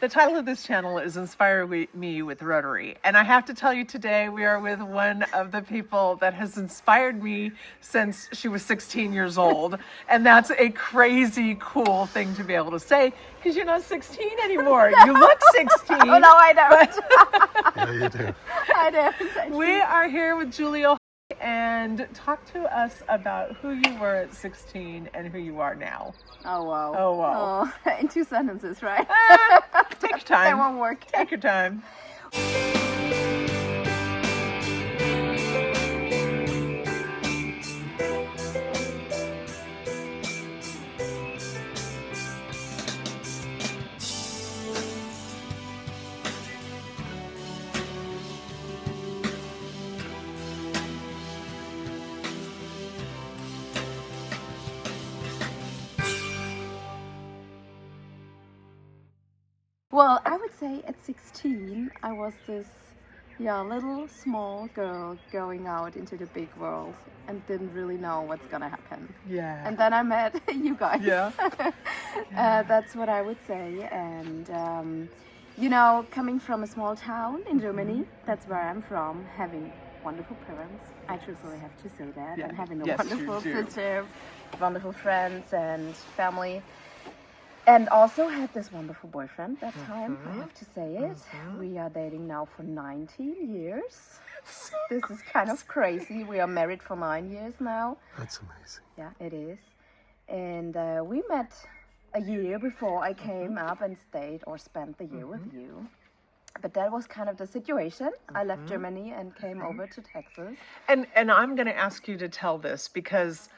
The title of this channel is Inspire Me with Rotary. And I have to tell you today, we are with one of the people that has inspired me since she was 16 years old. And that's a crazy cool thing to be able to say, because you're not 16 anymore. You look 16. Oh, no, I don't. Yeah, you do. I don't. We are here with Julia, and talk to us about who you were at 16 and who you are now. Oh, wow. Oh, wow. Oh, in 2 sentences, right? Take your time. That won't work. Take your time. Well, I would say at 16, I was this little small girl going out into the big world and didn't really know what's gonna happen. Yeah. And then I met you guys. Yeah. That's what I would say. And, coming from a small town in Germany, that's where I'm from, having wonderful parents. I truthfully have to say that. Yeah. And having a Yes, wonderful you do. sister, wonderful friends and family. And also had this wonderful boyfriend that time, I have to say it. We are dating now for 19 years. This is kind of crazy. We are married for 9 years now. That's amazing. Yeah, it is. And we met a year before I came up and stayed or spent the year with you. But that was kind of the situation. I left Germany and came over to Texas. And I'm going to ask you to tell this because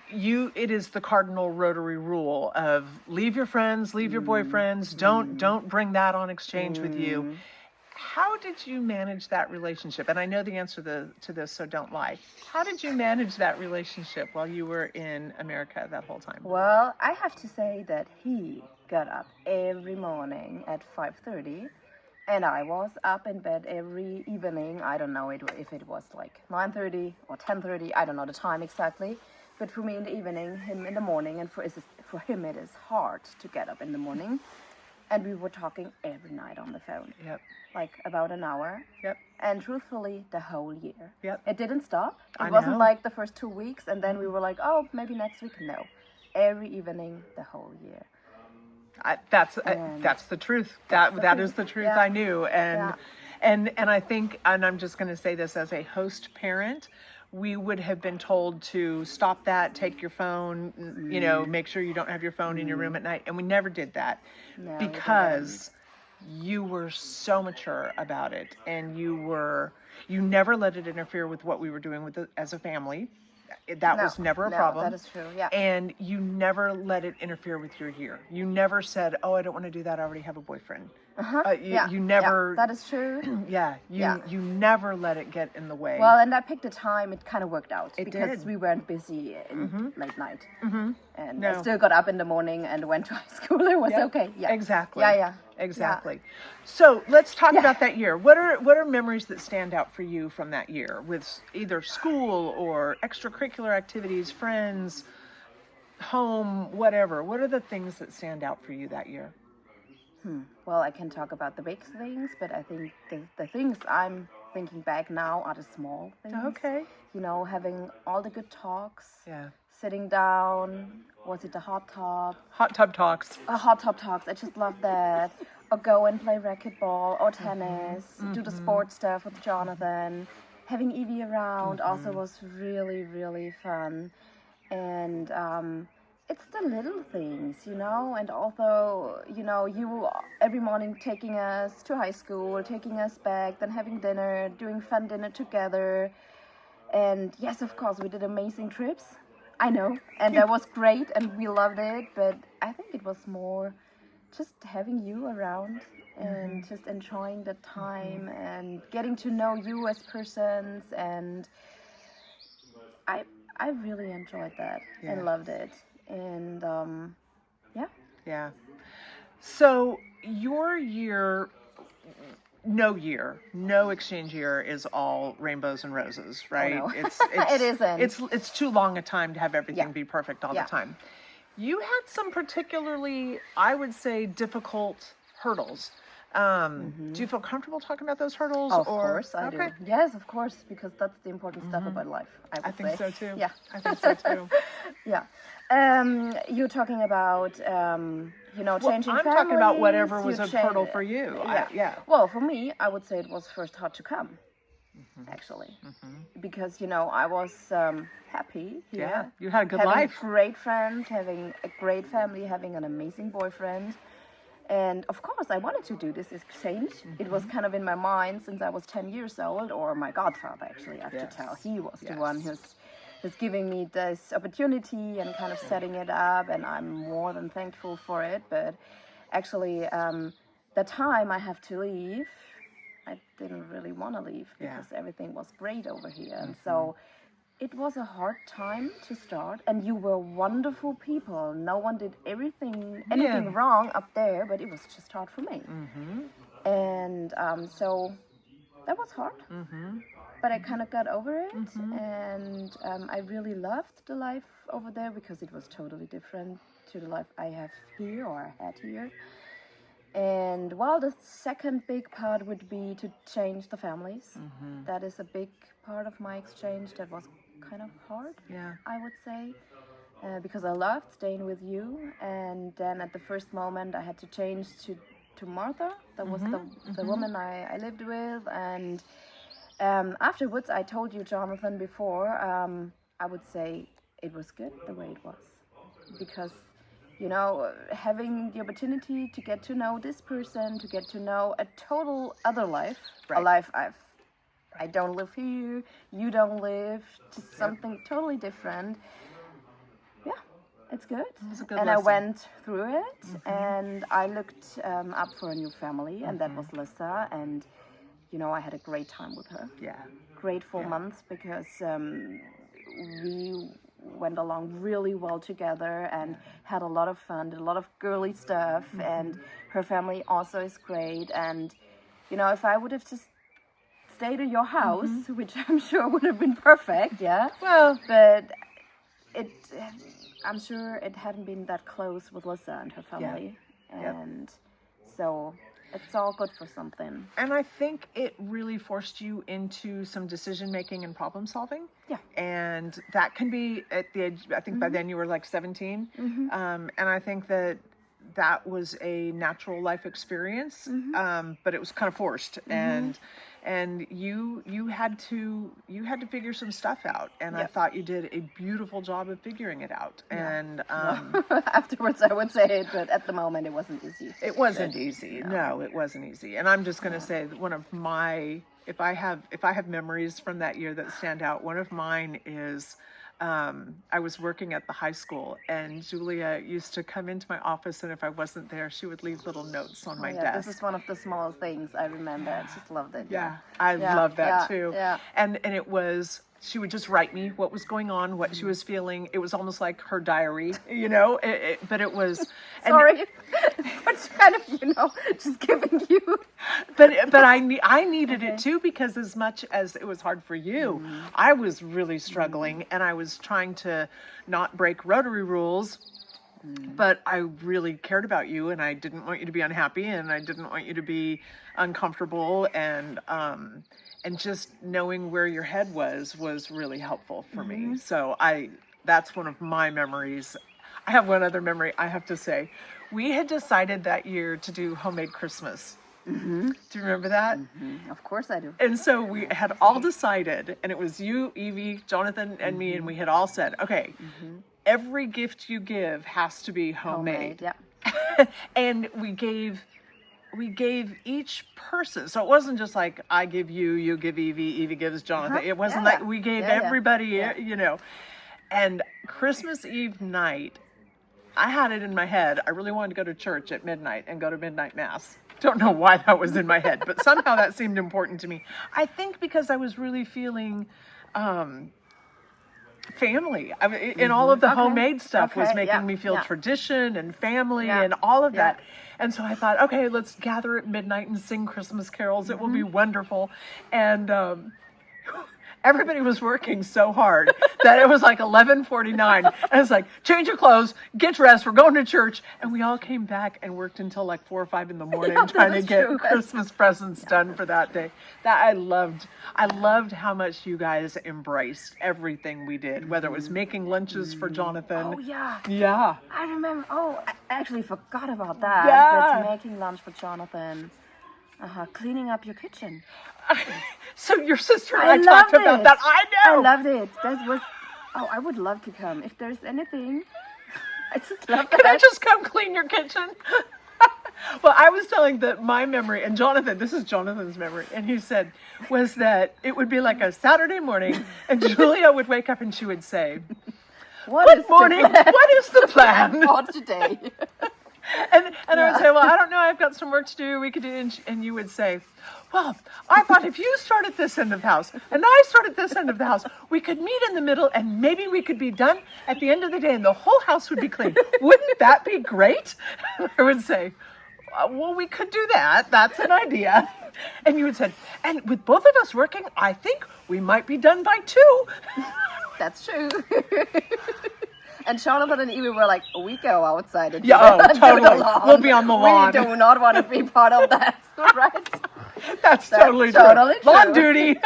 it is the cardinal Rotary rule of leave your friends, leave your boyfriends, don't bring that on exchange with you. How did you manage that relationship? And I know the answer to this, so don't lie. How did you manage that relationship while you were in America that whole time? Well, I have to say that he got up every morning at 5:30, and I was up in bed every evening. I don't know if it was like 9:30 or 10:30. I don't know the time exactly. But for me in the evening, him in the morning, and for him it is hard to get up in the morning. And we were talking every night on the phone. Yep. Like about an hour. Yep. And truthfully, the whole year. Yep. It didn't stop. I It wasn't know. like the first 2 weeks, and then we were like, oh, maybe next week. No. Every evening, the whole year. That's the truth. That is the truth. Yeah. I knew, and I think, and I'm just going to say this as a host parent, we would have been told to stop that, take your phone, make sure you don't have your phone in your room at night, and we never did that No, because you were so mature about it, and you never let it interfere with what we were doing as a family. That was never a problem. That is true, yeah. And you never let it interfere with your year. You never said, oh, I don't want to do that, I already have a boyfriend. You never... Yeah, that is true. You never let it get in the way. Well, and I picked a time, it kind of worked out. It because did. we weren't busy in late night. And No. I still got up in the morning and went to high school. It was okay. Yeah. Exactly. Yeah. Exactly. So let's talk about that year. What are memories that stand out for you from that year with either school or extracurricular activities, friends, home, whatever? What are the things that stand out for you that year? Well, I can talk about the big things, but I think the things I'm thinking back now are the small things. Okay. Having all the good talks. Yeah. Sitting down. Was it the hot tub? Hot tub talks. Hot tub talks. I just love that. Or go and play racquetball or tennis. Do the sports stuff with Jonathan. Having Evie around also was really, really fun. And it's the little things, and also, you every morning taking us to high school, taking us back, then having dinner, doing fun dinner together. And yes, of course, we did amazing trips. I know, and that was great, and we loved it, but I think it was more just having you around and just enjoying the time and getting to know you as persons, and I really enjoyed that and loved it. And Yeah. So your year, no exchange year is all rainbows and roses, right? Oh, no. It's It isn't. It's too long a time to have everything Yeah. be perfect all Yeah. the time. You had some particularly, I would say, difficult hurdles. Do you feel comfortable talking about those hurdles? Of course I do. Yes, of course, because that's the important stuff about life, I would think say. so too. Yeah. I think so too. Yeah. You're talking about, changing I'm families. talking about whatever was a you've hurdle changed- for you. Yeah. Well, for me, I would say it was first hard to come, actually. Because, I was happy here. Yeah, you had a good having life. Great friends, having a great family, having an amazing boyfriend. And of course, I wanted to do this exchange. It was kind of in my mind since I was 10 years old, or my godfather, actually, I have to tell. He was the one who's giving me this opportunity and kind of setting it up, and I'm more than thankful for it. But actually, the time I have to leave, I didn't really want to leave because everything was great over here. And so it was a hard time to start, and you were wonderful people. No one did anything wrong up there, but it was just hard for me. And so that was hard, but I kind of got over it, and I really loved the life over there because it was totally different to the life I have here or I had here. And well, the second big part would be to change the families. That is a big part of my exchange that was kind of hard, I would say, because I loved staying with you. And then at the first moment I had to change to Martha. That was the woman I lived with. And afterwards, I told you, Jonathan, before, I would say it was good the way it was, because having the opportunity to get to know this person, to get to know a total other life, a life I don't live here, you don't live, just something totally different. Yeah, it's good. And I went through it, and I looked up for a new family, and that was Lisa, and I had a great time with her. Yeah. Great 4 months, because we went along really well together and had a lot of fun, did a lot of girly stuff, and her family also is great. And if I would have just stayed at your house, which I'm sure would have been perfect, well, but I'm sure it hadn't been that close with Lisa and her family, and so it's all good for something. And I think it really forced you into some decision making and problem solving. Yeah. And that can be at the age, I think by then you were like 17. And I think that was a natural life experience, but it was kind of forced. And you had to figure some stuff out, and I thought you did a beautiful job of figuring it out. And afterwards I would say it, but at the moment it wasn't easy. It wasn't easy. No, it wasn't easy. And I'm just going to say that one of my, if I have memories from that year that stand out, one of mine is I was working at the high school, and Julia used to come into my office, and if I wasn't there, she would leave little notes on my desk. This is one of the smallest things I remember. I just loved it. I loved that too. Yeah. And it was, she would just write me what was going on, what she was feeling. It was almost like her diary, but it was. Sorry, but kind of, just giving you. But I needed it too, because as much as it was hard for you, I was really struggling, and I was trying to not break Rotary rules. But I really cared about you, and I didn't want you to be unhappy, and I didn't want you to be uncomfortable, and just knowing where your head was really helpful for me. So that's one of my memories. I have one other memory I have to say. We had decided that year to do homemade Christmas. Do you remember that? Of course I do. And so we had all decided, and it was you, Evie, Jonathan, and me, and we had all said, okay, every gift you give has to be homemade. And we gave each person, so it wasn't just like I give you, you give Evie, Evie gives Jonathan. It wasn't like we gave everybody, And Christmas Eve night, I had it in my head, I really wanted to go to church at midnight and go to midnight mass. Don't know why that was in my head, but somehow that seemed important to me. I think because I was really feeling family. I mean, and all of the homemade stuff was making me feel tradition and family and all of that. And so I thought, okay, let's gather at midnight and sing Christmas carols. It will be wonderful. And everybody was working so hard that it was like 11:49. And it's like, change your clothes, get dressed, we're going to church. And we all came back and worked until like 4 or 5 in the morning trying to that's get true. Christmas presents done for that day. That I loved how much you guys embraced everything we did, whether it was making lunches for Jonathan. Oh, yeah. Yeah. I remember. Oh, I actually forgot about that. Yeah. But making lunch for Jonathan. Cleaning up your kitchen. So your sister and I I talked loved about it. that. I know. I loved it. That was. Oh, I would love to come. If there's anything, I just love that. Can I just come clean your kitchen? Well, I was telling that my memory, and Jonathan, this is Jonathan's memory, and he said, was that it would be like a Saturday morning, and Julia would wake up and she would say, What is morning, the plan what is the plan? for today? And I would say, well, I don't know, I've got some work to do, we could do, and you would say, well, I thought if you start at this end of the house, and I start at this end of the house, we could meet in the middle, and maybe we could be done at the end of the day, and the whole house would be clean. Wouldn't that be great? I would say, well, we could do that. That's an idea. And you would say, and with both of us working, I think we might be done by 2. That's true. And Jonathan and Evie were like, we go outside and Yeah, do oh, it totally. alone. We'll be on the lawn. We do not want to be part of that, right? That's totally true. totally true. Lawn duty.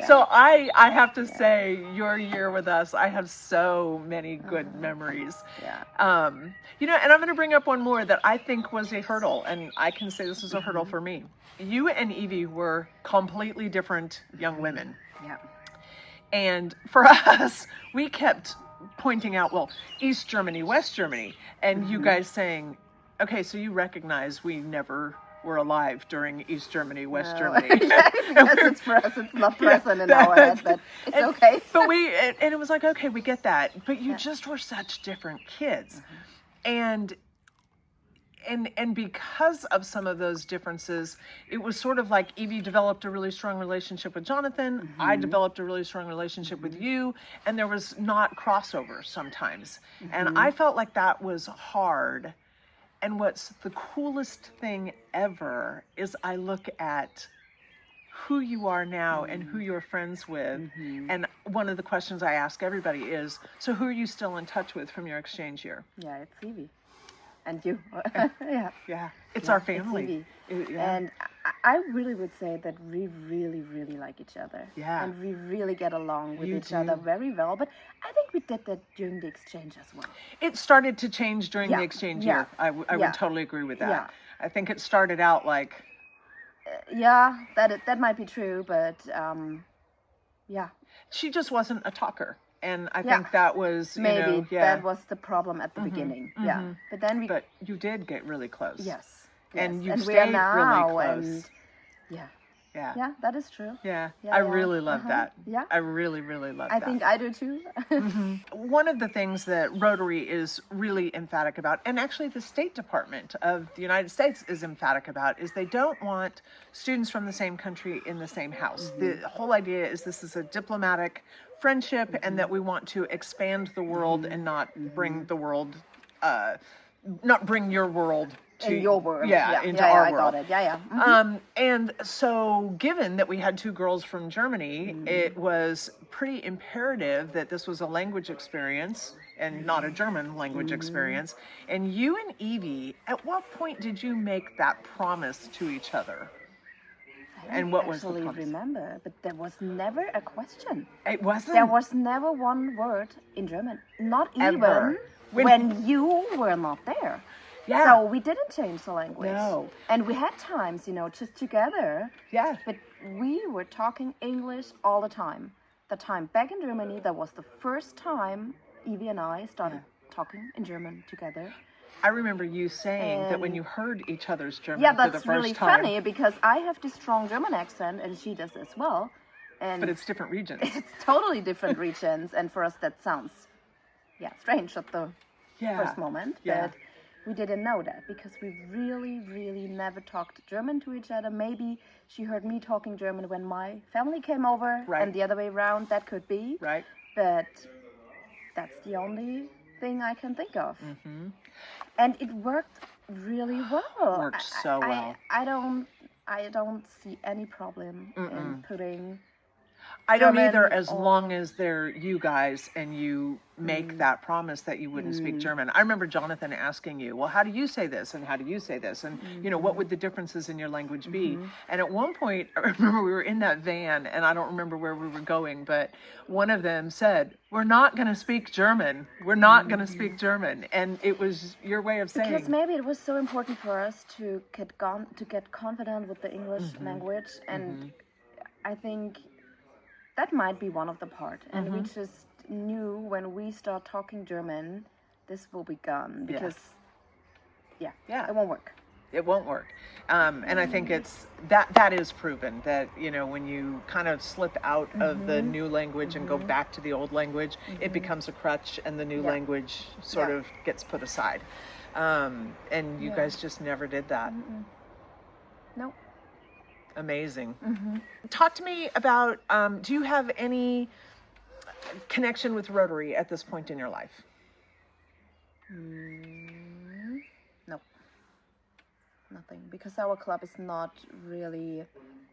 So I have to say, your year with us, I have so many good memories. Yeah. You know, and I'm going to bring up one more that I think was a hurdle, and I can say this was a hurdle for me. You and Evie were completely different young women. Yeah. And for us, we kept pointing out, well, East Germany, West Germany, and you guys saying, okay, so you recognize we never were alive during East Germany, West Germany. Because it's for us, it's not present in our head, but it's okay. But and it was like, okay, we get that. But you just were such different kids. And because of some of those differences, it was sort of like Evie developed a really strong relationship with Jonathan. I developed a really strong relationship with you, and there was not crossover sometimes. And I felt like that was hard. And what's the coolest thing ever is I look at who you are now and who you're friends with. And one of the questions I ask everybody is, so who are you still in touch with from your exchange year? Yeah, it's Evie. And you. Yeah. Yeah, it's our family. It's Evie. And I really would say that we really, really like each other. Yeah. And we really get along with You each do. other very well. But I think we did that during the exchange as well. It started to change during Yeah, the exchange yeah, year. I yeah. would totally agree with that. Yeah. I think it started out like, Yeah, that might be true, but yeah. she just wasn't a talker. And I Yeah. think that was, Maybe yeah. that was the problem at the beginning. Yeah. But then we. But you did get really close. Yes. And yes. you and stayed we are now, really close. And yeah. Yeah. Yeah, that is true. Yeah. Yeah, I yeah. really love that. Yeah. I really, really love I that. think I do too. One of the things that Rotary is really emphatic about, and actually the State Department of the United States is emphatic about, is they don't want students from the same country in the same house. The whole idea is this is a diplomatic friendship and that we want to expand the world and not bring the world, not bring your world to In your world. Yeah, into our I world. got it. Yeah, yeah. And so given that we had 2 girls from Germany, it was pretty imperative that this was a language experience and not a German language experience. And you and Evie, at what point did you make that promise to each other? And what was the actually promise? remember, but there was never a question. It wasn't? There was never one word in German. Not Ever. even when you were not there. Yeah. So we didn't change the language. No. And we had times, just together. Yeah. But we were talking English all the time. The time back in Germany, that was the first time Evie and I started talking in German together. I remember you saying that when you heard each other's German Yeah, for the that's first really time. funny because I have this strong German accent and she does as well. And But it's different regions. it's totally different regions, and for us that sounds, strange at the first moment. Yeah. But we didn't know that because we really, really never talked German to each other. Maybe she heard me talking German when my family came over, Right. and the other way around. That could be. Right. But that's the only thing I can think of. And it worked really well. Worked so well. I don't I don't see any problem in putting I don't German either, as or- long as they're you guys and you make that promise that you wouldn't speak German. I remember Jonathan asking you, well, how do you say this? And how do you say this? And, you know, what would the differences in your language be? And at one point, I remember we were in that van, and I don't remember where we were going, but one of them said, we're not going to speak German. We're not going to speak German. And it was your way of saying. Because maybe it was so important for us to get confident with the English language, and I think that might be one of the part. And we just knew when we start talking German, this will be gone because, yeah, it won't work. It won't work. And I think it's that is proven that, you know, when you kind of slip out of the new language and go back to the old language, it becomes a crutch and the new language sort of gets put aside. And you guys just never did that. Nope. Amazing. Talk to me about, do you have any connection with Rotary at this point in your life? No. Nothing. Because our club is not really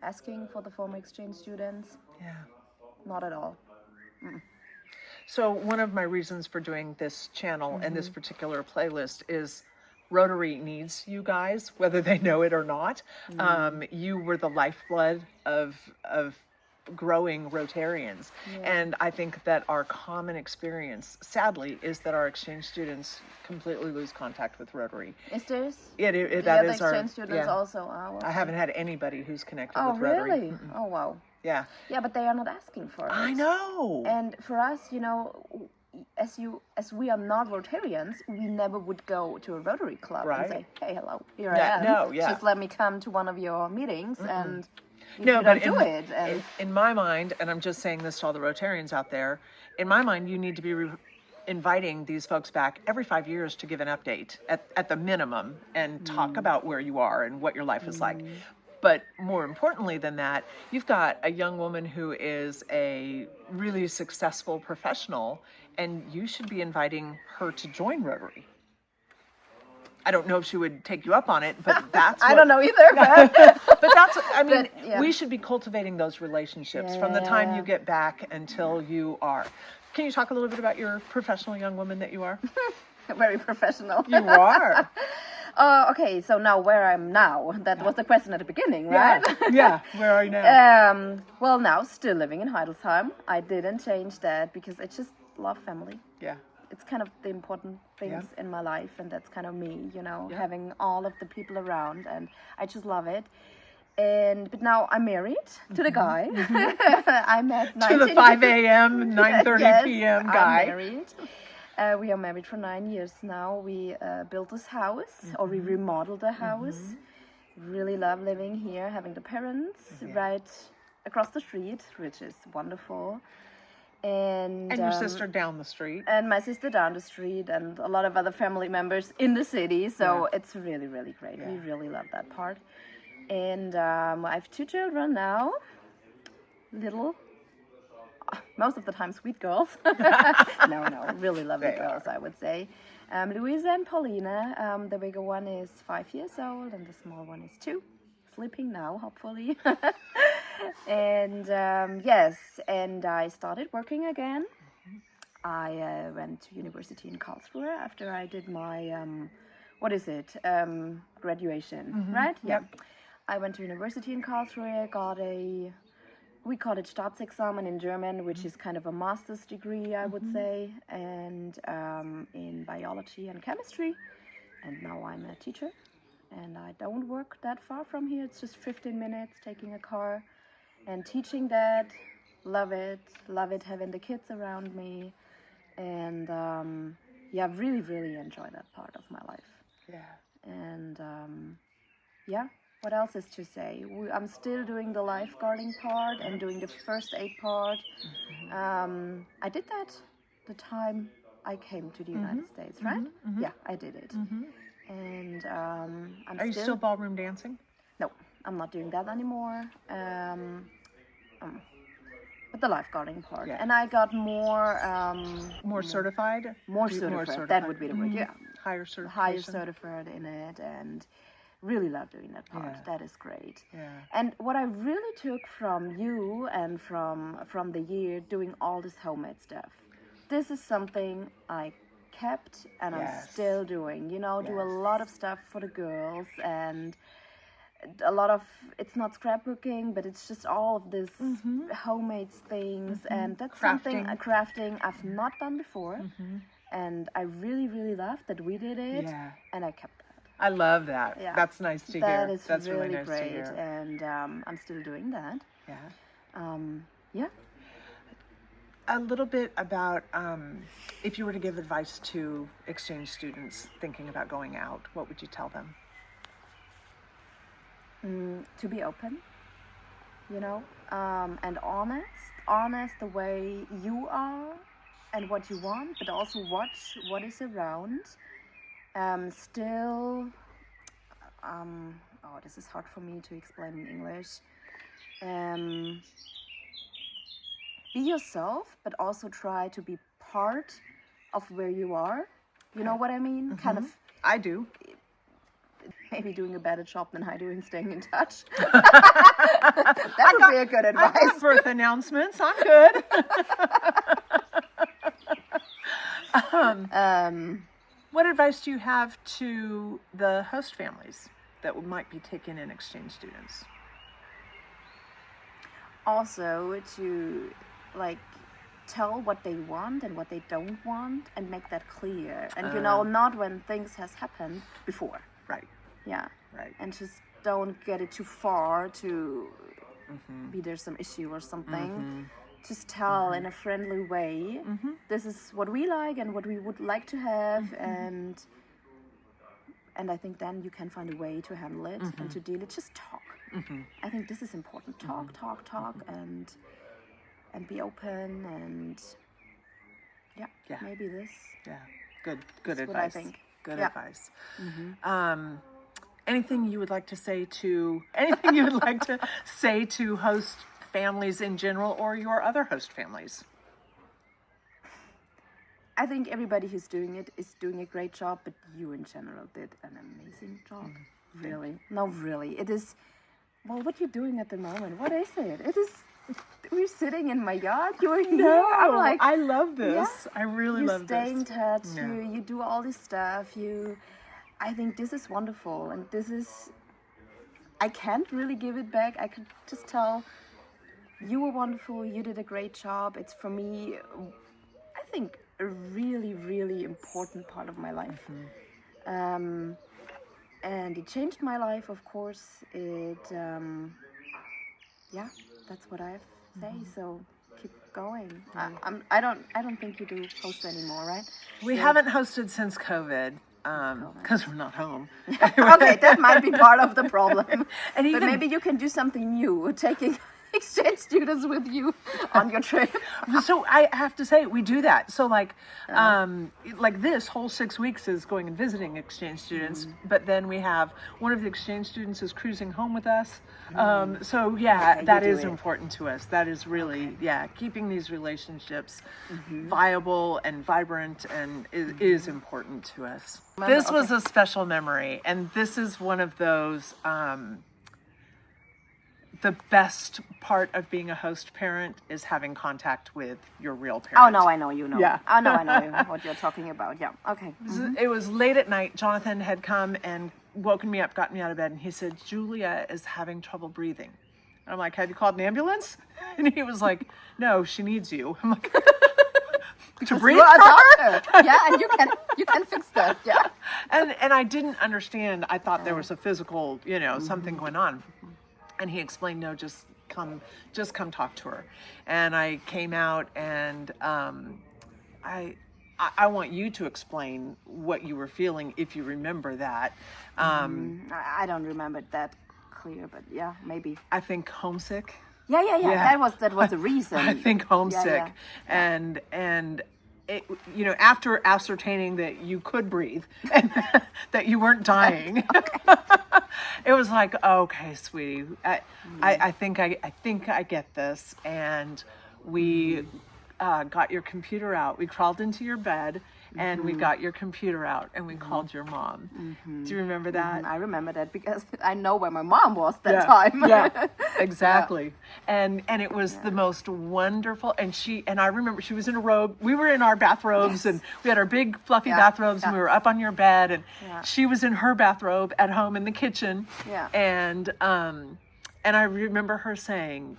asking for the former exchange students. Yeah. Not at all. So one of my reasons for doing this channel and this particular playlist is Rotary needs you guys, whether they know it or not. You were the lifeblood of growing Rotarians. And I think that our common experience, sadly, is that our exchange students completely lose contact with Rotary. Is this? That the is exchange our students also are. I haven't had anybody who's connected Oh, with Rotary. really? Oh, wow. Yeah. Yeah, but they are not asking for it. I know. And for us, you know, as we are not Rotarians, we never would go to a Rotary club and say, "Hey, hello, here I am. Just let me come to one of your meetings and do it." And in my mind, and I'm just saying this to all the Rotarians out there, in my mind, you need to be inviting these folks back every 5 years to give an update at the minimum and talk about where you are and what your life is like. But more importantly than that, you've got a young woman who is a really successful professional, and you should be inviting her to join Rotary. I don't know if she would take you up on it, but that's I don't know either. But, but that's, I mean, But, we should be cultivating those relationships from the time you get back until you are. Can you talk a little bit about your professional young woman that you are? Very professional. You are. Okay, so now where I'm now. That was the question at the beginning, right? Yeah. Where are you now? Well, now still living in Heidelsheim. I didn't change that because I just love family. Yeah. It's kind of the important things in my life, and that's kind of me, you know, having all of the people around, and I just love it. But now I'm married to the guy I met To the 5 a.m., 9:30 p.m. guy. I'm married. We are married for 9 years now. We built this house, or we remodeled the house. Really love living here, having the parents right across the street, which is wonderful. And your sister down the street. And my sister down the street, and a lot of other family members in the city. So it's really, really great. We really love that part. And I have 2 children now. Little, most of the time sweet girls. No, really lovely girls, I would say. Louisa and Paulina. The bigger one is 5 years old, and the small one is 2. Sleeping now, hopefully. And yes, and I started working again. I went to university in Karlsruhe after I did my graduation, right? Yeah. I went to university in Karlsruhe, got we call it Staatsexamen in German, which is kind of a master's degree, I would say, and in biology and chemistry. And now I'm a teacher, and I don't work that far from here. It's just 15 minutes taking a car and teaching that. Love it having the kids around me, and really, really enjoy that part of my life. Yeah. And what else is to say? I'm still doing the lifeguarding part and doing the first aid part. I did that the time I came to the United States, right? Yeah, I did it. And Are you still ballroom dancing? No, I'm not doing that anymore. But the lifeguarding part, and I got more certified. More certified. That would be the word. Yeah, Higher certification. Higher certified in it, and really love doing that part. Yeah. That is great. Yeah. And what I really took from you and from the year doing all this homemade stuff, this is something I kept and I'm Yes. still doing. You know, do a Yes. lot of stuff for the girls and a lot of, it's not scrapbooking, but it's just all of this homemade things, and that's something, crafting I've not done before, and I really, really loved that we did it, Yeah. and I kept that. I love that. Yeah. That's nice to That hear. is That's really, nice great, to hear. and I'm still doing that. Yeah. Yeah. A little bit about if you were to give advice to exchange students thinking about going out, what would you tell them? To be open, you know, and honest the way you are and what you want, but also watch what is around. Still, oh, this is hard for me to explain in English. Be yourself, but also try to be part of where you are. You know what I mean? Kind of. I do. Maybe doing a better job than I do in staying in touch. That would be a good I advice. got birth announcements. I'm good. What advice do you have to the host families that might be taking in exchange students? Also to like tell what they want and what they don't want and make that clear. And you know, not when things has happened before. Right. Yeah. Right. And just don't get it too far to be there's some issue or something. Just tell in a friendly way, this is what we like and what we would like to have, and I think then you can find a way to handle it and to deal it. Just talk. I think this is important. Talk, and be open, and Yeah. maybe this. Yeah. Good That's advice. what I think. Good Yeah. advice. Anything you would like to say to host families in general, or your other host families? I think everybody who's doing it is doing a great job, but you in general did an amazing job. Really. No, really. It is, well, what you're doing at the moment, what is it? It is, we're sitting in my yard, you're here. I'm like, I love this. Yeah. I really you love stay in this. touch, Yeah. you do all this stuff, I think this is wonderful, and this is, I can't really give it back. I could just tell, you were wonderful, you did a great job. It's for me, I think, a really, really important part of my life. And it changed my life, of course. It, yeah, that's what I have to say. So keep going. I don't think you do host anymore, right? We haven't hosted since COVID. Because we're not home. Okay, that might be part of the problem. And But maybe you can do something new, taking exchange students with you on your trip. So I have to say, we do that. So like this whole 6 weeks is going and visiting exchange students, but then we have one of the exchange students is cruising home with us. So yeah, Okay, that you do is it. important to us. That is really, keeping these relationships viable and vibrant and is important to us. This was a special memory, and this is one of those, the best part of being a host parent is having contact with your real parent. Oh, no, I know you know. Yeah. I know what you're talking about. Yeah, okay. It was late at night. Jonathan had come and woken me up, got me out of bed, and he said, Julia is having trouble breathing. And I'm like, have you called an ambulance? And he was like, no, she needs you. I'm like, to breathe You're a for her? doctor. Yeah, and you can fix that. Yeah. And I didn't understand. I thought there was a physical, something going on. And he explained, no, just come talk to her. And I came out, and I want you to explain what you were feeling, if you remember that. I don't remember it that clear, but yeah, maybe. I think homesick. Yeah. Yeah. That was the reason. I think homesick. Yeah. And it, after ascertaining that you could breathe and that you weren't dying, it was like, okay, sweetie, I think I get this. And we got your computer out. We crawled into your bed, and we got your computer out and we called your mom. Do you remember that? I remember that because I know where my mom was that time. Yeah, exactly. And it was the most wonderful. And I remember she was in a robe. We were in our bathrobes, and we had our big fluffy bathrobes, and we were up on your bed, and she was in her bathrobe at home in the kitchen. Yeah. And I remember her saying,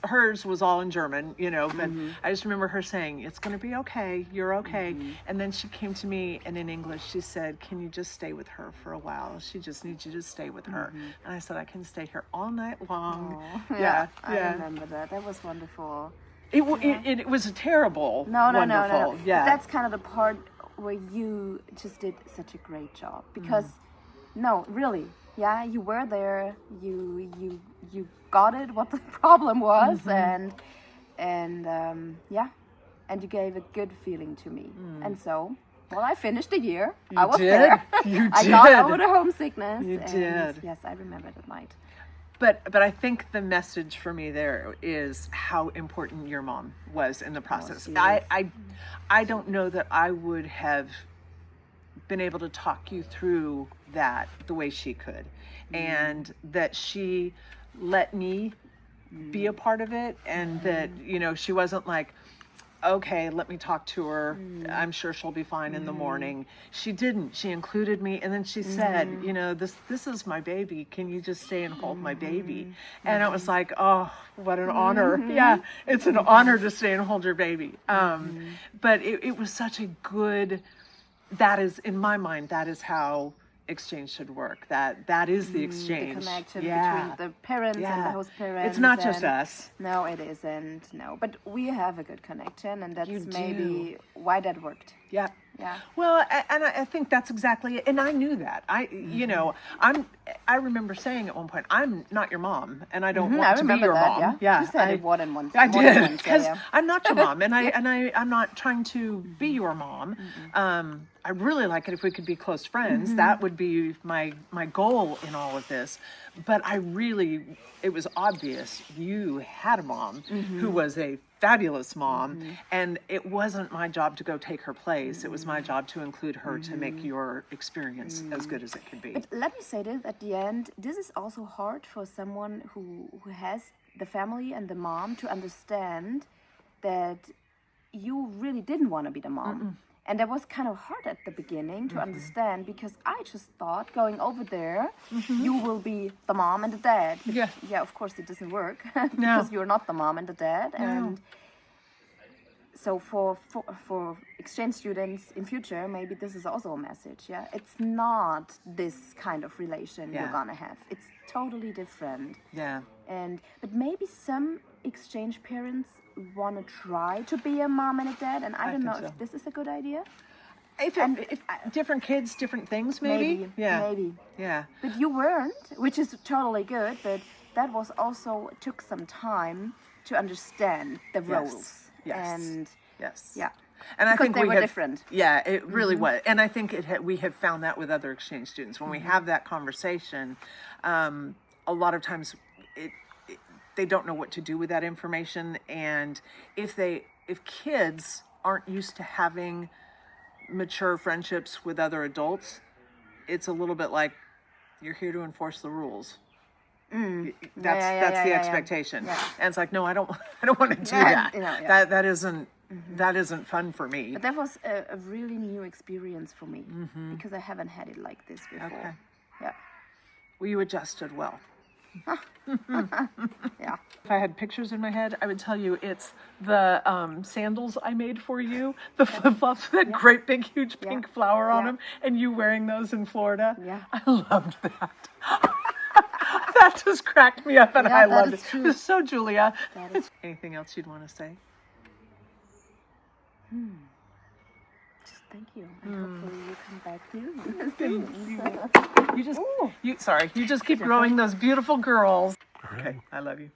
hers was all in German, you know, but I just remember her saying, it's going to be okay, you're okay. And then she came to me, and in English, she said, can you just stay with her for a while? She just needs you to stay with her. And I said, I can stay here all night long. I remember that. That was wonderful. It was a terrible, wonderful. No. Yeah. That's kind of the part where you just did such a great job. Because, no, really. Yeah, you were there. You got it. What the problem was, and you gave a good feeling to me. And so, well, I finished the year. I was there. You I did. got over the homesickness. You did. Yes, I remember that night. But I think the message for me there is how important your mom was in the process. I don't know that I would have been able to talk you through that the way she could, and that she let me be a part of it, and that, you know, she wasn't like, okay, let me talk to her, I'm sure she'll be fine in the morning. She didn't. She included me, and then she said, you know, this is my baby, can you just stay and hold my baby? And it was like, oh, what an honor. Yeah, it's an honor to stay and hold your baby. But it was such a good, that is, in my mind, that is how exchange should work. That is the exchange. The connection between the parents and the host parents. It's not just us. No, it isn't. No, but we have a good connection, and that's maybe why that worked. Yeah. Yeah. Well, and I think that's exactly it. And I knew that. You know, I remember saying at one point, I'm not your mom, and I don't want to be your mom. Yeah. You said it more than once. I did, because I'm not your mom, and I'm not trying to be your mom. I really like it if we could be close friends. That would be my goal in all of this. But it was obvious you had a mom who was a fabulous mom, and it wasn't my job to go take her place. It was my job to include her to make your experience as good as it could be. But let me say this at the end, this is also hard for someone who has the family and the mom to understand that you really didn't want to be the mom. And that was kind of hard at the beginning to understand, because I just thought going over there, you will be the mom and the dad. But yeah, of course it doesn't work because you're not the mom and the dad. And so for exchange students in future, maybe this is also a message. Yeah, it's not this kind of relation you're gonna have. It's totally different. Yeah. But maybe some exchange parents want to try to be a mom and a dad, and I don't know if this is a good idea. If different kids, different things, maybe. Maybe. Yeah. But you weren't, which is totally good. But that was also took some time to understand the roles. And yeah. And I because think they were different. Yeah, it really was. And I think we have found that with other exchange students. When we have that conversation, a lot of times they don't know what to do with that information. And if kids aren't used to having mature friendships with other adults, it's a little bit like, you're here to enforce the rules. That's the expectation. Yeah. And it's like, no, I don't want to do that. That isn't fun for me. But that was a really new experience for me, because I haven't had it like this before. Okay. Yeah. Well, you adjusted well. Yeah. If I had pictures in my head, I would tell you it's the sandals I made for you, the flip-flops with that great big huge pink flower on them, and you wearing those in Florida. Yeah. I loved that. That just cracked me up, and I loved it. It was so Julia. Anything else you'd want to say? Just thank you. And hopefully you come back too. You just keep growing those beautiful girls. Okay, I love you.